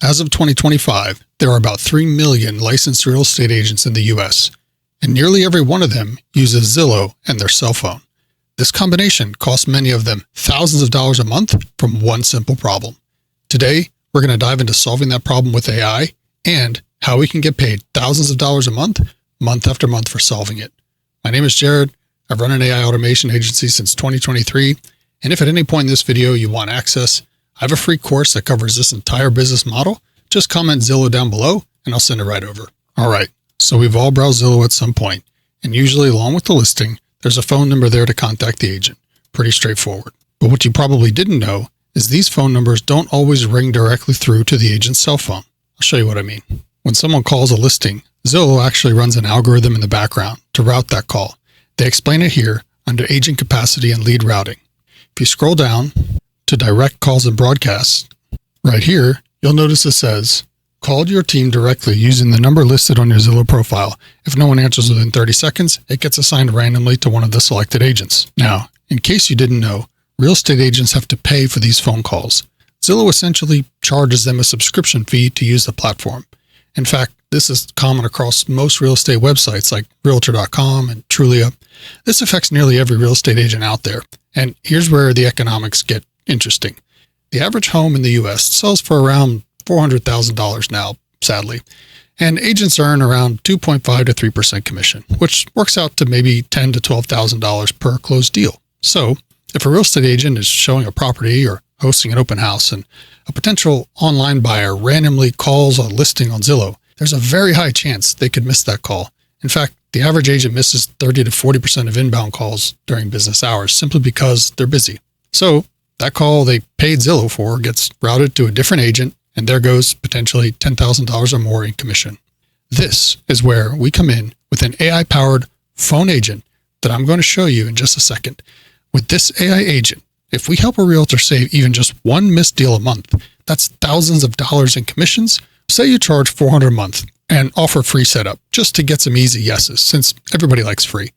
As of 2025, there are about 3 million licensed real estate agents in the U.S., and nearly every one of them uses Zillow and their cell phone. This combination costs many of them thousands of dollars a month from one simple problem. Today, we're going to dive into solving that problem with AI and how we can get paid thousands of dollars a month after month for solving it. My name is Jared. I've run an AI automation agency since 2023, and if at any point in this video you want access, I have a free course that covers this entire business model. Just comment Zillow down below and I'll send it right over. All right, so we've all browsed Zillow at some point, and usually along with the listing, there's a phone number there to contact the agent. Pretty straightforward. But what you probably didn't know is these phone numbers don't always ring directly through to the agent's cell phone. I'll show you what I mean. When someone calls a listing, Zillow actually runs an algorithm in the background to route that call. They explain it here under agent capacity and lead routing. If you scroll down to direct calls and broadcasts, right here, you'll notice it says, called your team directly using the number listed on your Zillow profile. If no one answers within 30 seconds, it gets assigned randomly to one of the selected agents. Now, in case you didn't know, real estate agents have to pay for these phone calls. Zillow essentially charges them a subscription fee to use the platform. In fact, this is common across most real estate websites like Realtor.com and Trulia. This affects nearly every real estate agent out there. And here's where the economics get interesting. The average home in the U.S. sells for around $400,000 now, sadly. And agents earn around 2.5 to 3% commission, which works out to maybe $10,000 to $12,000 per closed deal. So if a real estate agent is showing a property or hosting an open house and a potential online buyer randomly calls a listing on Zillow, there's a very high chance they could miss that call. In fact, the average agent misses 30 to 40% of inbound calls during business hours simply because they're busy. So that call they paid Zillow for gets routed to a different agent, and there goes potentially $10,000 or more in commission. This is where we come in with an AI-powered phone agent that I'm going to show you in just a second. With this AI agent, if we help a realtor save even just one missed deal a month, that's thousands of dollars in commissions. Say you charge $400 a month and offer free setup just to get some easy yeses, since everybody likes free.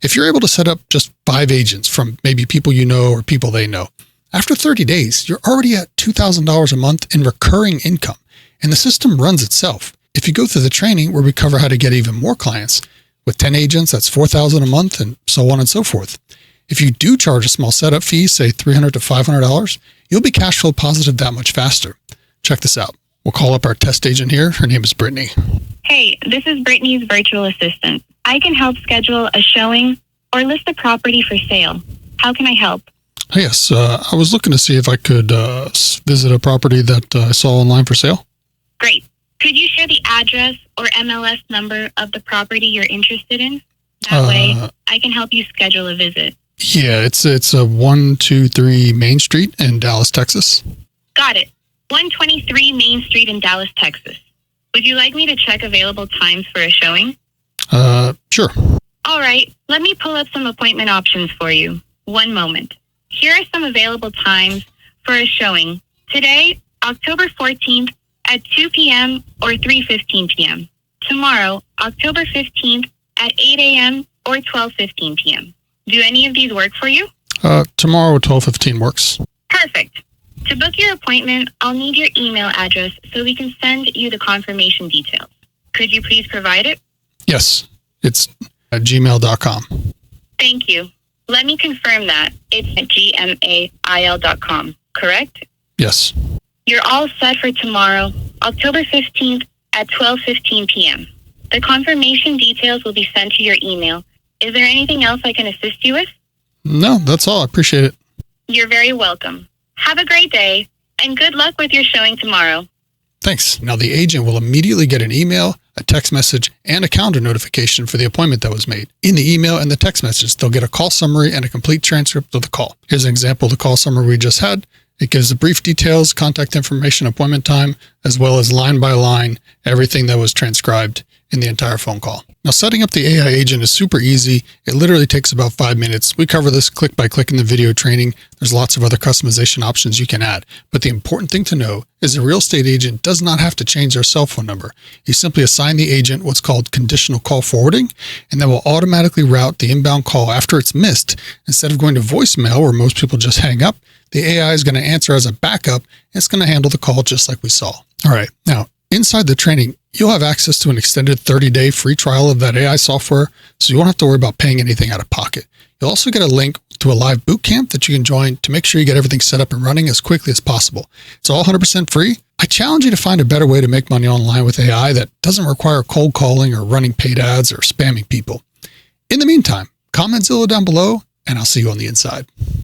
If you're able to set up just 5 agents from maybe people you know or people they know, after 30 days, you're already at $2,000 a month in recurring income, and the system runs itself. If you go through the training where we cover how to get even more clients, with 10 agents, that's $4,000 a month, and so on and so forth. If you do charge a small setup fee, say $300 to $500, you'll be cash flow positive that much faster. Check this out. We'll call up our test agent here. Her name is Brittany. Hey, this is Brittany's virtual assistant. I can help schedule a showing or list a property for sale. How can I help? Yes, I was looking to see if I could visit a property that I saw online for sale. Great. Could you share the address or MLS number of the property you're interested in? That way, I can help you schedule a visit. Yeah, it's a 123 Main Street in Dallas, Texas. Got it. 123 Main Street in Dallas, Texas. Would you like me to check available times for a showing? Sure. All right. Let me pull up some appointment options for you. One moment. Here are some available times for a showing. Today, October 14th at 2 p.m. or 3:15 p.m. Tomorrow, October 15th at 8 a.m. or 12:15 p.m. Do any of these work for you? Tomorrow, 12:15 works. Perfect. To book your appointment, I'll need your email address so we can send you the confirmation details. Could you please provide it? Yes, it's at gmail.com. Thank you. Let me confirm that. It's at gmail.com, correct? Yes. You're all set for tomorrow, October 15th at 12:15 p.m. The confirmation details will be sent to your email. Is there anything else I can assist you with? No, that's all. I appreciate it. You're very welcome. Have a great day, and good luck with your showing tomorrow. Thanks. Now the agent will immediately get an email, a text message, and a calendar notification for the appointment that was made. In the email and the text message, they'll get a call summary and a complete transcript of the call. Here's an example of the call summary we just had. It gives the brief details, contact information, appointment time, as well as line by line, everything that was transcribed in the entire phone call. Now, setting up the AI agent is super easy. It literally takes about 5 minutes. We cover this click by click in the video training. There's lots of other customization options you can add. But the important thing to know is a real estate agent does not have to change their cell phone number. You simply assign the agent what's called conditional call forwarding, and that will automatically route the inbound call after it's missed. Instead of going to voicemail where most people just hang up, the AI is going to answer as a backup, and it's going to handle the call just like we saw. All right. Now, inside the training, you'll have access to an extended 30-day free trial of that AI software, so you won't have to worry about paying anything out of pocket. You'll also get a link to a live boot camp that you can join to make sure you get everything set up and running as quickly as possible. It's all 100% free. I challenge you to find a better way to make money online with AI that doesn't require cold calling or running paid ads or spamming people. In the meantime, comment Zillow down below, and I'll see you on the inside.